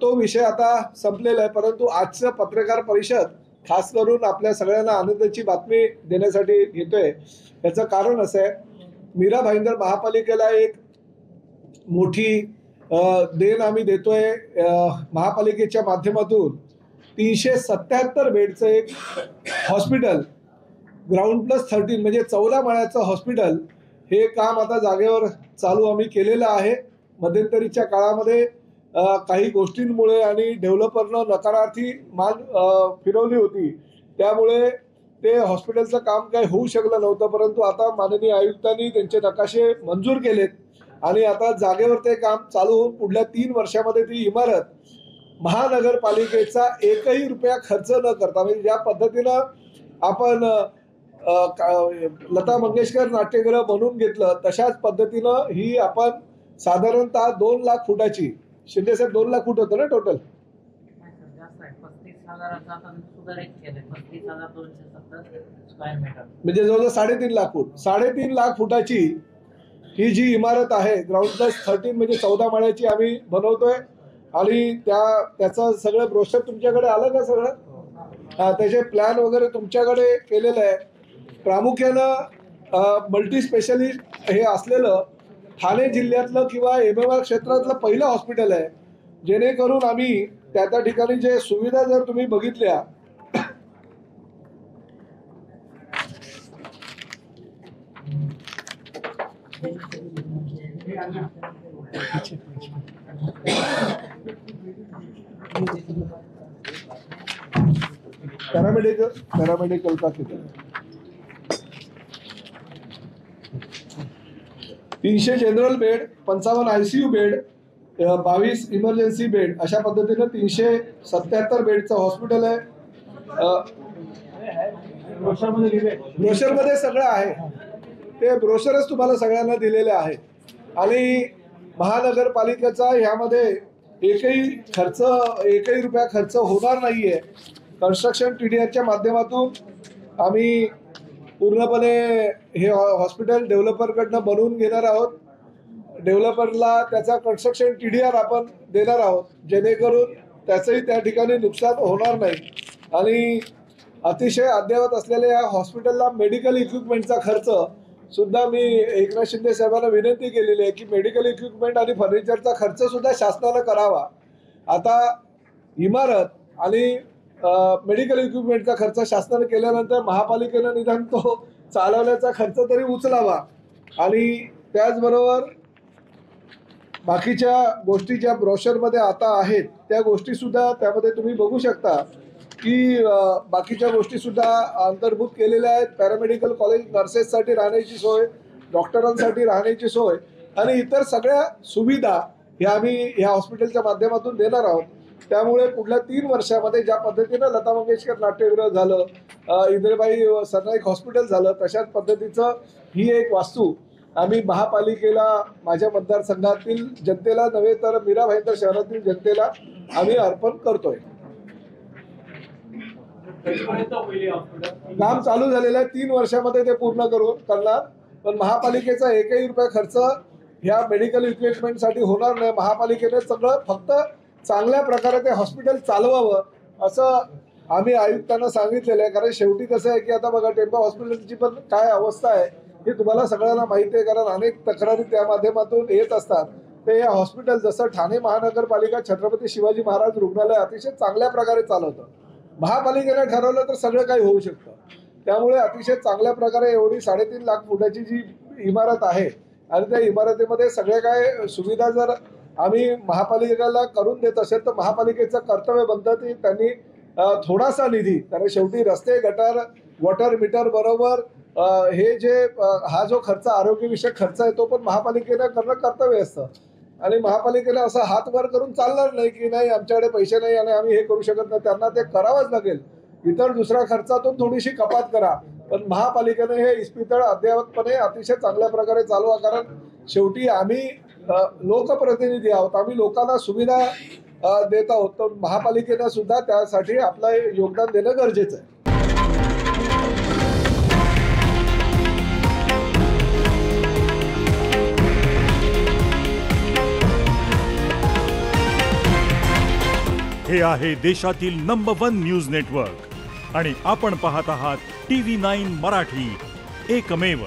तो विषय आता संपलेला आहे, परंतु आजचं पत्रकार परिषद खास करून आपल्या सगळ्यांना आनंदाची बातमी देण्यासाठी घेतोय। याचं कारण असं आहे, मीरा भाईंदर महापालिकेला एक मोठी देण आम्ही देतोय। महापालिकेच्या माध्यमातून 377 बेडचं एक हॉस्पिटल, ग्राउंड प्लस 13 म्हणजे 14 माळ्याचं हॉस्पिटल, हे काम आता जागेवर चालू आम्ही केलेलं आहे। मध्यंतरीच्या काळामध्ये काही गोष्टींमुळे आणि डेव्हलपरनं नकारार्थी मान फिरवली होती, त्यामुळे ते हॉस्पिटलचं काम काही होऊ शकलं नव्हतं। परंतु आता माननीय आयुक्तांनी त्यांचे नकाशे मंजूर केलेत आणि आता जागेवर ते काम चालू होऊन पुढल्या 3 वर्षामध्ये ती इमारत महानगरपालिकेचा एकही रुपया खर्च न करता, म्हणजे ज्या पद्धतीनं आपण लता मंगेशकर नाट्यगृह बनवून घेतलं तशाच पद्धतीनं ही आपण साधारणतः 2 लाख फुटाची, शिंदे साहेब 2 लाख फूट होतं ना टोटल, म्हणजे जवळजवळ 3.5 लाख फूट, 3.5 लाख फुटाची ही जी इमारत आहे ग्राउंड प्लस 13 म्हणजे 14 माळ्याची आम्ही बनवतोय। आणि त्याचं सगळं ब्रोशर तुमच्याकडे आलं का सगळं? त्याचे प्लॅन वगैरे तुमच्याकडे केलेलं आहे। प्रामुख्यानं मल्टी स्पेशालिस्ट हे असलेलं ठाणे जिल्ह्यातलं किंवा एमएमआर क्षेत्रातलं पहिलं हॉस्पिटल आहे, जेणेकरून आम्ही त्या ठिकाणी जे सुविधा जर तुम्ही बघितल्या पैरामेडिकल का किती 300 general bed, 55 ICU bed, 22 emergency bed, अशा पद्धतीनं 377 बेडचं हॉस्पिटल आहे। ब्रोशरमध्ये सगळं आहे, ते ब्रोशरच तुम्हाला सगळ्यांना दिलेले आहे। आणि महानगरपालिकेचा ह्यामध्ये एकही रुपया खर्च होणार नाहीये। कन्स्ट्रक्शन TDRच्या माध्यमातून आम्ही पूर्णपणे हे हॉस्पिटल डेव्हलपरकडनं बनवून घेणार आहोत। डेव्हलपरला त्याचा कन्स्ट्रक्शन TDR आपण देणार आहोत, जेणेकरून त्याचंही त्या ठिकाणी नुकसान होणार नाही। आणि अतिशय अद्ययावत असलेल्या या हॉस्पिटलला मेडिकल इक्विपमेंटचा खर्च सुद्धा मी एकनाथ शिंदे साहेबांना विनंती केलेली आहे की मेडिकल इक्विपमेंट आणि फर्निचरचा खर्च सुद्धा शासनानं करावा। आता इमारत आणि मेडिकल इक्विपमेंटचा खर्च शासनाने केल्यानंतर महापालिकेनं निदान तो चालवण्याचा खर्च तरी उचलावा। आणि त्याचबरोबर बाकीच्या गोष्टी ज्या ब्रोशरमध्ये आता आहेत त्या गोष्टी सुद्धा त्यामध्ये तुम्ही बघू शकता की बाकीच्या गोष्टी सुद्धा अंतर्भूत केलेल्या आहेत। पॅरामेडिकल कॉलेज, नर्सेससाठी राहण्याची सोय, डॉक्टरांसाठी राहण्याची सोय आणि इतर सगळ्या सुविधा ह्या आम्ही ह्या हॉस्पिटलच्या माध्यमातून देणार आहोत। त्यामुळे पुढल्या 3 वर्षामध्ये ज्या पद्धतीनं लता मंगेशकर नाट्यगृह झालं, इंदिराबाई सरनाईक हॉस्पिटल झालं, तशाच पद्धतीचं ही एक वास्तू आम्ही महापालिकेला, माझ्या मतदारसंघातील जनतेला नव्हे तर मीरा भाईंदर शहरातील जनतेला आम्ही अर्पण करतोय। काम चालू झालेलं आहे, 3 वर्षामध्ये ते पूर्ण करणार। पण महापालिकेचा एकही रुपया खर्च ह्या मेडिकल इक्विपमेंटसाठी होणार नाही। महापालिकेने सगळं फक्त चांगल्या प्रकारे ते हॉस्पिटल चालवावं असं आम्ही आयुक्तांना सांगितलेलं आहे। कारण शेवटी कसं आहे की आता बघा, टेंबा हॉस्पिटलची पण काय अवस्था आहे हे तुम्हाला सगळ्यांना माहिती आहे, कारण अनेक तक्रारी त्या माध्यमातून येत असतात। ते हे हॉस्पिटल जसं ठाणे महानगरपालिका छत्रपती शिवाजी महाराज रुग्णालय अतिशय चांगल्या प्रकारे चालवतं, महापालिकेने ठरवलं तर सगळं काही होऊ शकतं। त्यामुळे अतिशय चांगल्या प्रकारे एवढी 3.5 लाख फुटाची जी इमारत आहे आणि त्या इमारतीमध्ये सगळे काय सुविधा जर आम्ही महापालिकेला करून देत असेल तर महापालिकेचं कर्तव्य बनतं की त्यांनी थोडासा निधी, कारण शेवटी रस्ते, गटार, वॉटर मीटर बरोबर हे जे हा जो खर्च, आरोग्यविषयक खर्च आहे, तो पण महापालिकेनं करणं कर्तव्य असतं। आणि महापालिकेला असं हात वर करून चालणार नाही की नाही आमच्याकडे पैसे नाही आणि आम्ही हे करू शकत नाही, त्यांना ते करावंच लागेल। इतर दुसऱ्या खर्चातून थोडीशी कपात करा, पण महापालिकेने हे इस्पितळ अद्ययावतपणे अतिशय चांगल्या प्रकारे चालवा। कारण शेवटी आम्ही लोकप्रतिनिधी आहोत, आम्ही लोकांना सुविधा देत आहोत, तर महापालिकेनं सुद्धा त्यासाठी आपलं योगदान देणं गरजेचं आहे। हे आहे देशातील नंबर 1 न्यूज नेटवर्क आणि आपण पाहत आहात TV9 मराठी, एकमेव.